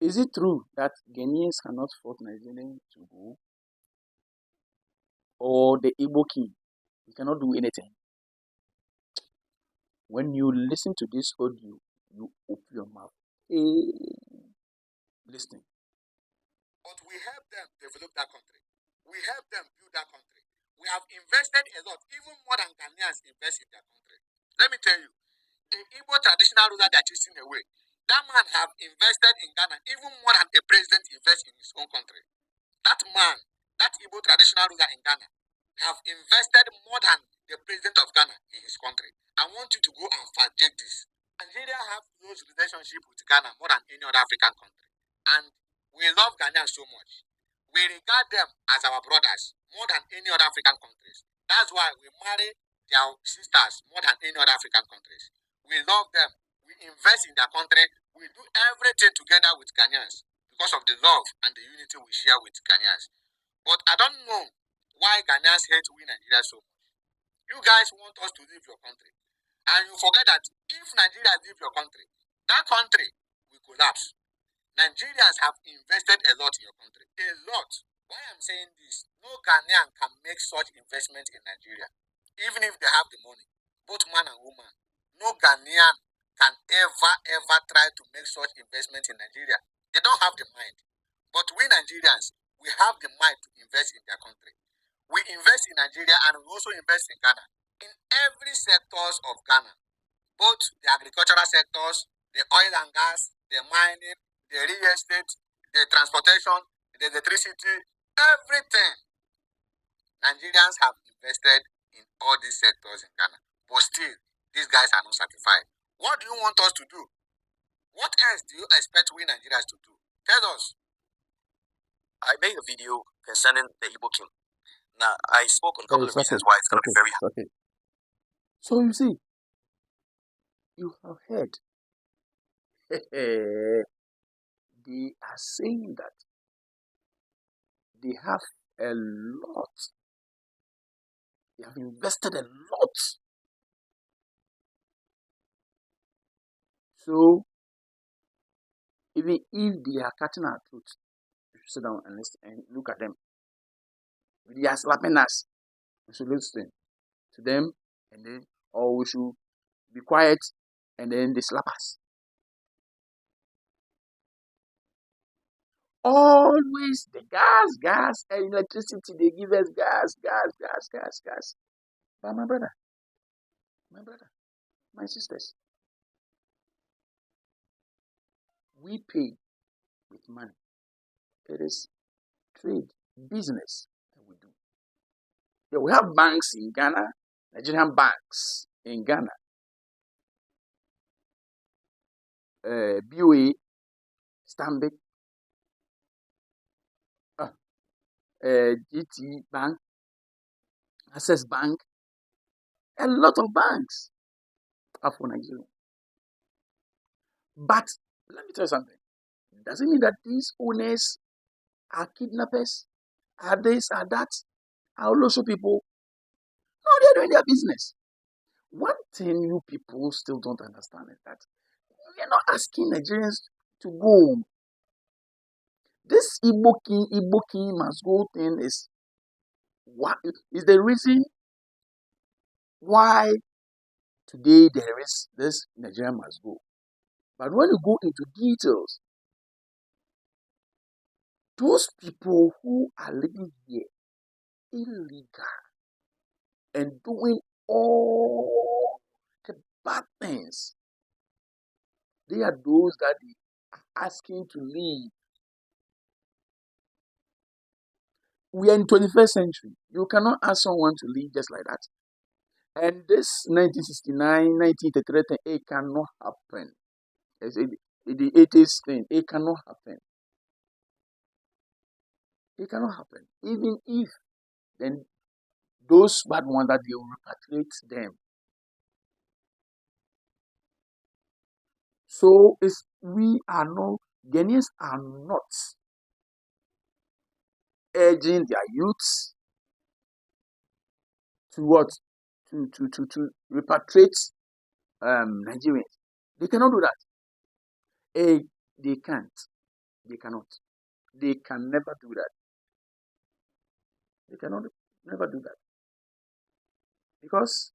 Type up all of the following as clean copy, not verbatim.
Is it true that Ghanaians cannot fight Nigerians to go? Or the Igbo king? He cannot do anything. When you listen to this audio, you open your mouth. Hey, listen. But we help them develop that country. We help them build that country. We have invested a lot, even more than Ghanaians invest in their country. Let me tell you, the Igbo traditional ruler that is in away, that man have invested in Ghana even more than a president invests in his own country. That man, that Igbo traditional ruler in Ghana, have invested more than the president of Ghana in his country. I want you to go and fact check this. Nigeria have close relationship with Ghana more than any other African country. And we love Ghanaians so much. We regard them as our brothers more than any other African countries. That's why we marry their sisters more than any other African countries. We love them. We invest in their country. We do everything together with Ghanaians because of the love and the unity we share with Ghanaians. But I don't know why Ghanaians hate we Nigeria so much. You guys want us to leave your country. And you forget that if Nigeria leave your country, that country will collapse. Nigerians have invested a lot in your country. A lot. Why I'm saying this, no Ghanaian can make such investment in Nigeria. Even if they have the money, both man and woman. No Ghanaian can ever try to make such investment in Nigeria. They don't have the mind. But we Nigerians, we have the mind to invest in their country. We invest in Nigeria and we also invest in Ghana. In every sectors of Ghana, both the agricultural sectors, the oil and gas, the mining, the real estate, the transportation, the electricity, everything. Nigerians have invested in all these sectors in Ghana. But still, these guys are not certified. What do you want us to do? What else do you expect we Nigerians to do? Tell us. I made a video concerning the Igbo king. Now, I spoke on a couple of reasons why it's going to be very hard. Okay. So you see, you have heard. They are saying that they have a lot. They have invested a lot. So even if they are cutting our throat, we should sit down and listen and look at them. They are slapping us. We should listen to them, and then, or we should be quiet, and then they slap us. Always the gas, and electricity. They give us gas. But my brother, my sisters, we pay with money. It is trade, business that we do. Yeah, we have banks in Ghana, Nigerian banks in Ghana. BOA, Stanbic, GT Bank, Access Bank, a lot of banks are for Nigeria. But let me tell you something. Does it mean that these owners are kidnappers? Are this, are that? Are also people? No, they're doing their business. One thing you people still don't understand is that we are not asking Nigerians to go. This Igbo king must go thing is what is the reason why today there is this Nigeria must go. But when you go into details, those people who are living here illegal and doing all the bad things, they are those that they are asking to leave. We are in 21st century. You cannot ask someone to leave just like that. And this 1969, 1933 thing, it cannot happen. The 80s thing, it cannot happen. It cannot happen. Even if then those bad ones that they will repatriate them. So it's we are not Ghanaians are not urging their youths to what to repatriate Nigerians. They cannot do that. They can't. They cannot. They can never do that. They cannot never do that. Because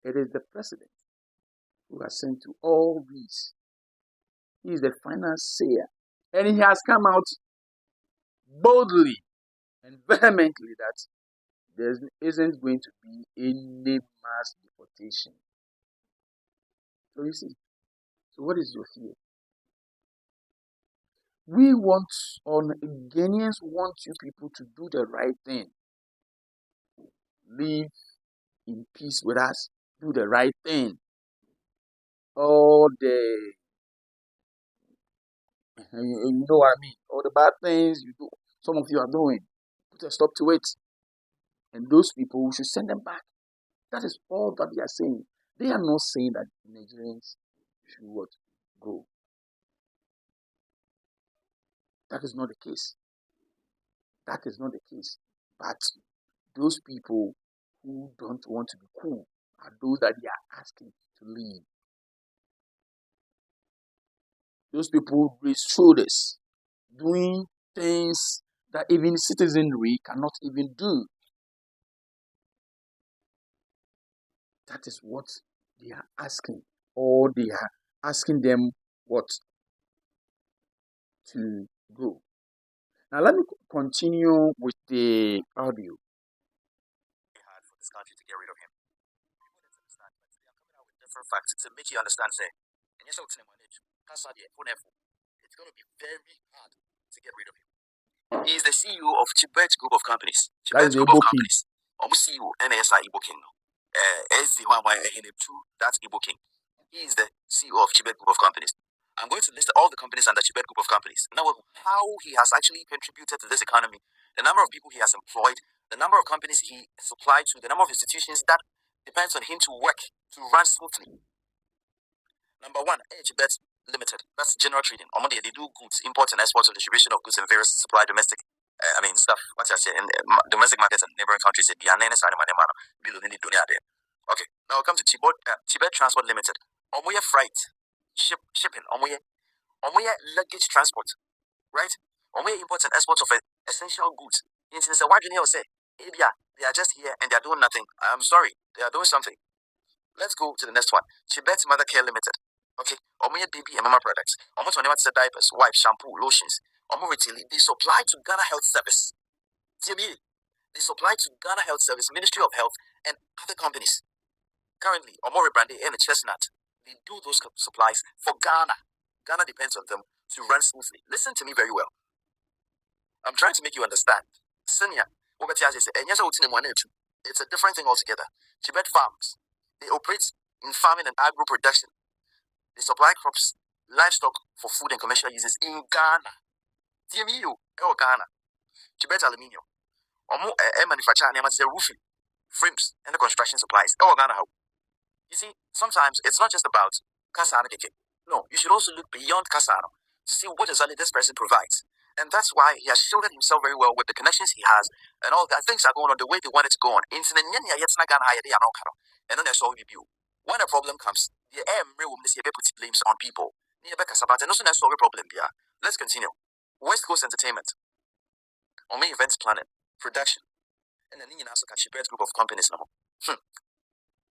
it is the president who has sent to all these. He is the final sayer. And he has come out boldly and vehemently that there isn't going to be any mass deportation. So you see, so what is your fear? We want, or Ghanaians want you people to do the right thing. Live in peace with us. Do the right thing. All the, you know what I mean? All the bad things you do, some of you are doing. Put a stop to it. And those people, we should send them back. That is all that they are saying. They are not saying that Nigerians should what? Go. That is not the case. That is not the case. But those people who don't want to be cool are those that they are asking to leave. Those people raise shoulders, doing things that even citizenry cannot even do. That is what they are asking. Or they are asking them what? To go. Now let me continue with the audio. Hard for this country to get rid of him. People don't understand, but they are coming out with different facts to make you understand, say, and yes, it's going to be very hard to get rid of him. He is the CEO of Tibet Group of Companies. That is Tibet the Group of Igbo king. Companies. CEO, NSI Igbo King. That's Igbo King. He is the CEO of Tibet Group of Companies. I'm going to list all the companies under Tibet Group of Companies. Now, how he has actually contributed to this economy, the number of people he has employed, the number of companies he supplied to, the number of institutions that depends on him to work, to run smoothly. Number one, Tibet Limited. That's general trading. They do goods, import and export, and distribution of goods and various supply domestic. Stuff. What's I say in domestic markets and neighboring countries. Okay, now we come to Tibet Transport Limited. Freight, shipping. Luggage transport, right? Imports and exports of essential goods. Why do you say, they are just here and they are doing nothing? I'm sorry, they are doing something. Let's go to the next one. Tibet Mother Care Limited. Okay, baby and mama products. Diapers, wipes, shampoo, lotions. Retail. They supply to Ghana Health Service. They supply to Ghana Health Service, Ministry of Health, and other companies. Currently, Brandy and Chestnut, they do those supplies for Ghana. Ghana depends on them to run smoothly. Listen to me very well. I'm trying to make you understand. Senior, it's a different thing altogether. Tibet Farms, they operate in farming and agro production. They supply crops, livestock for food and commercial uses in Ghana. Ghana. Tibet Aluminium. Manufacture roofing, frames, and the construction supplies. Ghana. You see, sometimes it's not just about Kasana Keke. No, you should also look beyond Kasana to see what exactly this person provides. And that's why he has shielded himself very well with the connections he has and all that. Things are going on the way they want it to go on. And then there's all review. When a problem comes, the put blames on people. Problem. Let's continue. West Coast Entertainment. Events planning, production. And then also Kachibet Group of Companies now.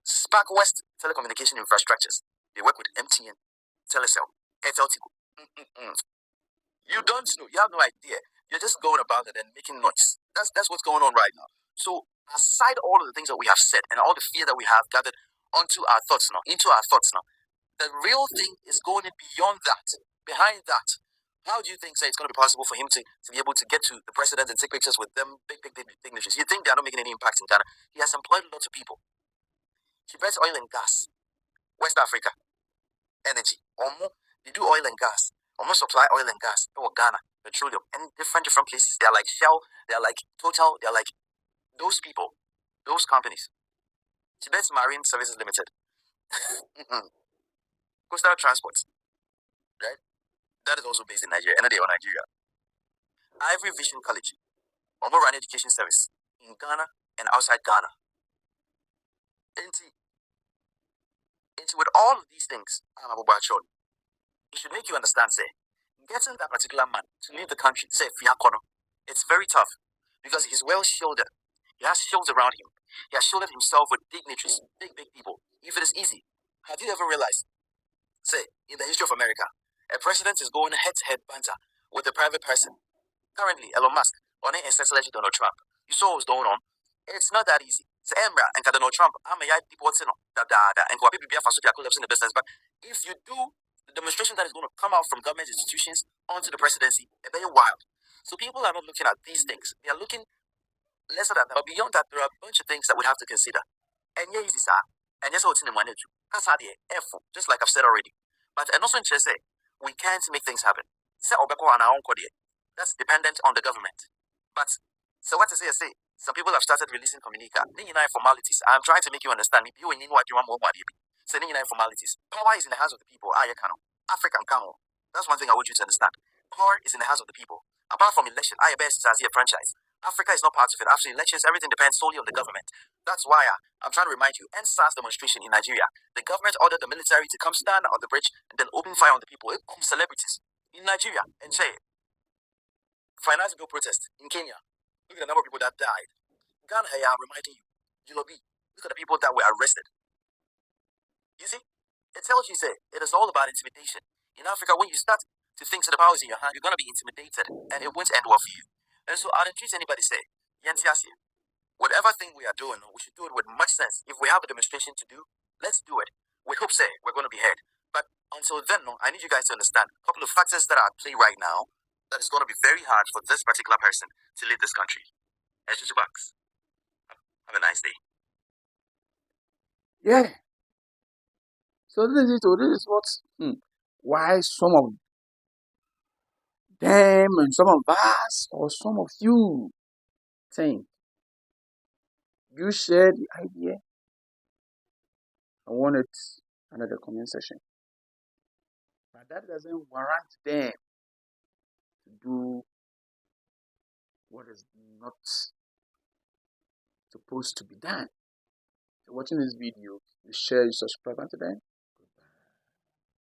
Spark West Telecommunication Infrastructures. They work with MTN, Telecel, Airtel Tigo. You don't know. You have no idea. You're just going about it and making noise. That's what's going on right now. So aside all of the things that we have said and all the fear that we have gathered into our thoughts now, the real thing is going beyond that. Behind that, how do you think it's going to be possible for him to be able to get to the president and take pictures with them, big dignitaries? You think they are not making any impact in Ghana? He has employed lots of people. Tibet Oil and Gas, West Africa, Energy. They do oil and gas. Supply oil and gas. Ghana, petroleum, and different places. They are like Shell, they are like Total, they are like those people, those companies. Tibet Marine Services Limited. Coastal Transport, right? That is also based in Nigeria, and they are Nigeria. Ivory Vision College, run education service in Ghana and outside Ghana. With all of these things, it should make you understand, say, Getting that particular man to leave the country, say Fiakono, it's very tough because he's well shielded. He has shields around him. He has shielded himself with dignitaries, big people. If it is easy, have you ever realized, say, in the history of America, a president is going head to head banter with a private person? Currently, Elon Musk, on it, essentially Donald Trump. You saw what's going on. It's not that easy. So, Emra and Donald Trump, I'm a deported and people be collapse in the business. But if you do the demonstration that is going to come out from government institutions onto the presidency, it's very wild. So people are not looking at these things. They are looking lesser than that. But beyond that, there are a bunch of things that we have to consider. And yeah, easy, sir. And yes, what's in the money too. That's how the F, just like I've said already. But and also interest say we can't make things happen. Say Obeko and our own code. That's dependent on the government. But so what to say, some people have started releasing communica. Formalities. I'm trying to make you understand. If you need what you want more, saying formalities. Power is in the hands of the people. African Kano. That's one thing I want you to understand. Power is in the hands of the people. Apart from election, IBS is as a franchise. Africa is not part of it. After elections, everything depends solely on the government. That's why I'm trying to remind you, end SARS demonstration in Nigeria. The government ordered the military to come stand on the bridge and then open fire on the people, celebrities in Nigeria, and say, finance bill protest in Kenya. Look at the number of people that died. Ghana, I'm reminding you, Jilobi, look at the people that were arrested. You see, it tells you, say, it is all about intimidation. In Africa, when you start to think so the power is in your hand, you're going to be intimidated, and it won't end well for you. And so I don't treat anybody say, Yantiasi, whatever thing we are doing, we should do it with much sense. If we have a demonstration to do, let's do it. We hope, say, we're going to be heard. But until then, no, I need you guys to understand a couple of factors that are at play right now that is going to be very hard for this particular person to leave this country. And Bucks, have a nice day. Yeah. So this is what why some of them and some of us or some of you think you share the idea. I want it under the comment section. But that doesn't warrant them to do what is not supposed to be done. So watching this video, you share, you subscribe to them.